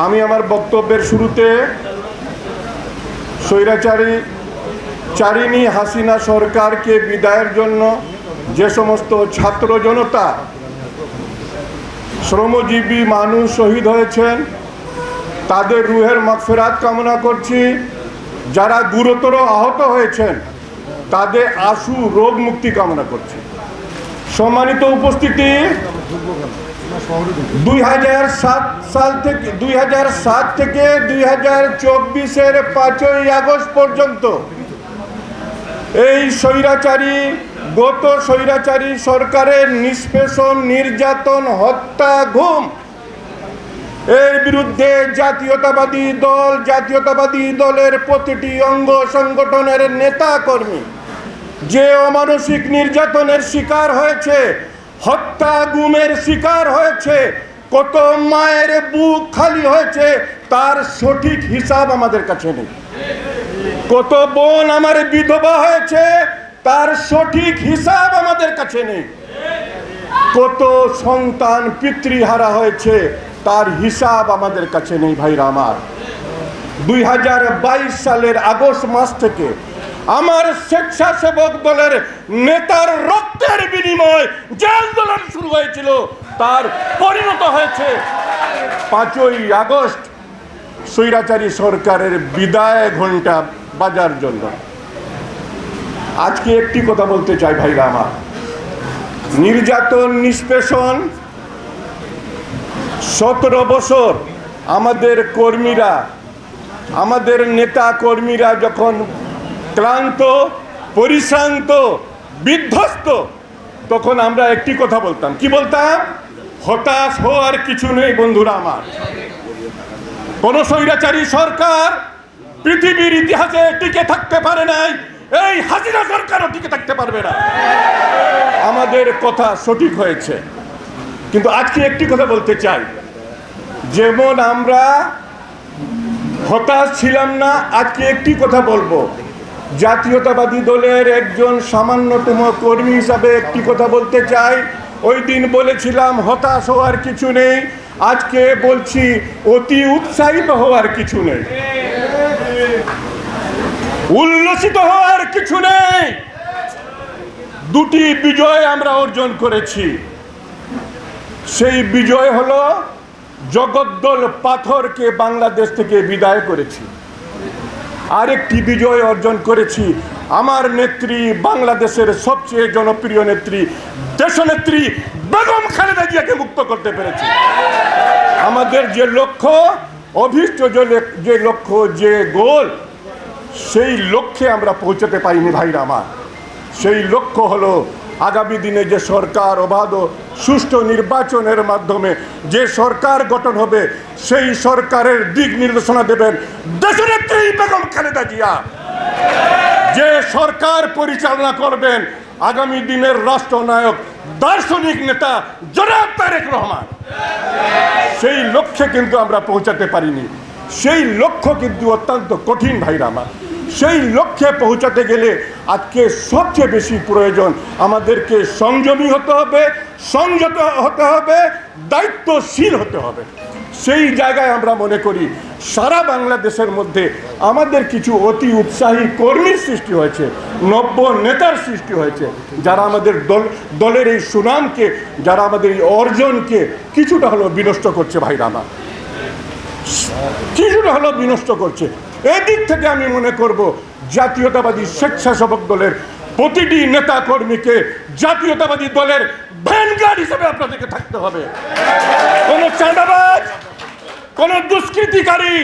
আমি আমার বক্তব্যের শুরুতে স্বৈরাচারিণী হাসিনা সরকারকে বিদায়ের জন্য যে সমস্ত ছাত্র জনতা, শ্রমজীবী মানুষ শহীদ হয়েছেন তাদের রুহের মাগফিরাত কামনা করছি। যারা গুরুতর আহত হয়েছেন তাদের আশু রোগ মুক্তি কামনা করছি। সম্মানিত উপস্থিতি, 2007 থেকে 2024-এর 5ই আগস্ট পর্যন্ত এই গত স্বৈরাচারী সরকারের নিষ্পেষণ, নির্যাতন, হত্যা, গুম এর বিরুদ্ধে জাতীয়তাবাদী দলের প্রতিটি অঙ্গ সংগঠনের নেতা কর্মী যে অমানসিক নির্যাতনের শিকার হয়েছে, হত্যা গুমের শিকার হয়েছে, কত মায়ের বুক খালি হয়েছে তার সঠিক হিসাব আমাদের কাছে নেই। কত বোন আমার বিধবা হয়েছে তার সঠিক হিসাব আমাদের কাছে নেই। কত সন্তান পিতৃহারা হয়েছে তার হিসাব আমাদের কাছে নেই। ভাইরা আমার, 2022 সালের আগস্ট মাস থেকে আমার স্বেচ্ছাসেবক দলের নেতার রক্তের বিনিময় যে আন্দোলন শুরু হয়েছিল তার পরিণত হয়েছে 5ই আগস্ট স্বৈরাচারী সরকারের বিদায় ঘণ্টা বাজার জন্য। আজকে একটি কথা বলতে চাই ভাইরা আমার, নির্যাতন, নিষ্পেষণ 17 বছর আমাদের কর্মীরা, আমাদের নেতা কর্মীরা যখন ক্লান্ত, পরিশ্রান্ত, বিধ্বস্ত, তখন আমরা একটি কথা বলতাম। কি বলতাম? হতাশ হওয়ার কিছু নেই বন্ধুরা আমার। কোন স্বৈরাচারী সরকার পৃথিবীর ইতিহাসে টিকে থাকতে পারে নাই, এই হাসিনা সরকারও টিকে থাকতে পারবে না। আমাদের কথা সঠিক হয়েছে, কিন্তু আজকে একটি কথা বলতে চাই। যেমন আমরা হতাশ ছিলাম না, আজকে একটি কথা বলবো। জাতীয়তাবাদী দলের একজন সামান্যতম কর্মী হিসাবে একটি কথা বলতে চাই। ওই দিন বলেছিলাম হতাশ হওয়ার কিছু নেই, আজকে বলছি অতি উৎসাহিত হওয়ার কিছু নেই, উল্লসিত হওয়ার কিছু নেই। দুটি বিজয় আমরা অর্জন করেছি। সেই বিজয় হলো জগদ্দল পাথরকে বাংলাদেশ থেকে বিদায় করেছি। আরেকটি বিজয় অর্জন করেছি, আমার নেত্রী, বাংলাদেশের সবচেয়ে জনপ্রিয় নেত্রী, দেশনেত্রী বেগম খালেদা জিয়াকে মুক্ত করতে পেরেছি। আমাদের যে লক্ষ্য, অভীষ্ট যে লক্ষ্য, যে গোল, সেই লক্ষ্যে আমরা পৌঁছাতে পারিনি ভাইরা আমার। সেই লক্ষ্য হলো আগামী দিনে যে সরকার অবাধ সুষ্ঠু নির্বাচনের মাধ্যমে যে সরকার গঠন হবে, সেই সরকারের দিক নির্দেশনা দেবেন দেশনেত্রী বেগম খালেদা জিয়া। যে সরকার পরিচালনা করবেন আগামী দিনের রাষ্ট্রনায়ক, দার্শনিক নেতা জনাব তারেক রহমান। সেই লক্ষ্যে কিন্তু আমরা পৌঁছাতে পারিনি। সেই লক্ষ্য কিন্তু অত্যন্ত কঠিন ভাইরা আমার। সেই লক্ষ্যে পৌঁছাতে গেলে আজকে সবচেয়ে বেশি প্রয়োজন আমাদেরকে সংযমী হতে হবে, সংযত হতে হবে, দায়িত্বশীল হতে হবে। সেই জায়গায় আমরা মনে করি সারা বাংলাদেশের মধ্যে আমাদের কিছু অতি উৎসাহী কর্মীর সৃষ্টি হয়েছে, নব্য নেতার সৃষ্টি হয়েছে, যারা আমাদের দলের এই সুনামকে, যারা আমাদের এই অর্জনকে কিছুটা হলেও বিনষ্ট করছে ভাইরা আমার, কিছুটা হলেও বিনষ্ট করছে। এদিক থেকে আমি মনে করব জাতীয়তাবাদী স্বেচ্ছাসেবক দলের প্রতিটি নেতা কর্মীকে জাতীয়তাবাদী দলের ভ্যানগার্ড হিসেবে আপনাদেরকে থাকতে হবে। কোন চাঁদাবাজ, কোন দুষ্কৃতিকারী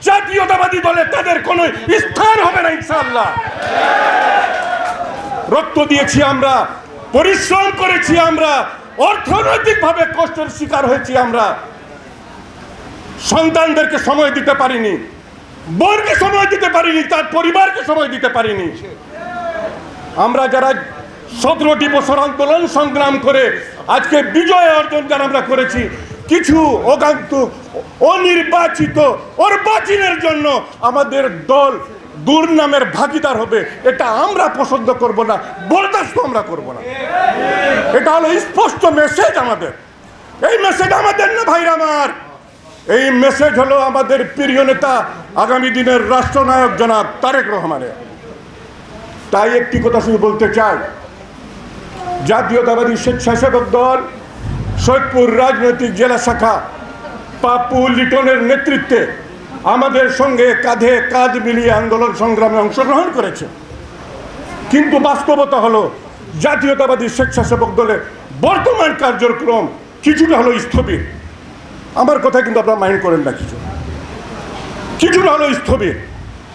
জাতীয়তাবাদী দলে তাদের কোনো স্থান হবে না ইনশাআল্লাহ। রক্ত দিয়েছি আমরা, পরিশ্রম করেছি আমরা, অর্থনৈতিকভাবে কষ্টের শিকার হয়েছি আমরা, সন্তানদেরকে সময় দিতে পারিনি, বোনকে সময় দিতে পারিনি, তার পরিবারকে সময় দিতে পারিনি। আমরা যারা 17টি বছর আন্দোলন সংগ্রাম করে আজকে বিজয় অর্জন যারা আমরা করেছি, কিছু অগান্তুক অনির্বাচিত অর্বাচীনের জন্য আমাদের দল দুর্নামের ভাগিদার হবে, এটা আমরা পছন্দ করব না, বরদাস্ত আমরা করব না। এটা হলো স্পষ্ট মেসেজ আমাদের। এই মেসেজ আমাদের না ভাইরা আমার, এই মেসেজ হলো আমাদের প্রিয় নেতা আগামী দিনের রাষ্ট্রনায়ক জনাব তারেক রহমানের। তাই একটি কথা শুধু বলতে চাই, জাতীয়তাবাদী স্বেচ্ছাসেবক দল সৈয়দপুর রাজনৈতিক জেলা শাখা পাপ্পু লিটনের নেতৃত্বে আমাদের সঙ্গে কাঁধে কাঁধ মিলিয়ে আন্দোলন সংগ্রামে অংশগ্রহণ করেছে। কিন্তু বাস্তবতা হলো জাতীয়তাবাদী স্বেচ্ছাসেবক দলের বর্তমান কার্যক্রম কিছুটা হলো স্থবির। আমার কথা কিন্তু আপনারা মাইন্ড করেন না, কিছুটা হলো স্থবির।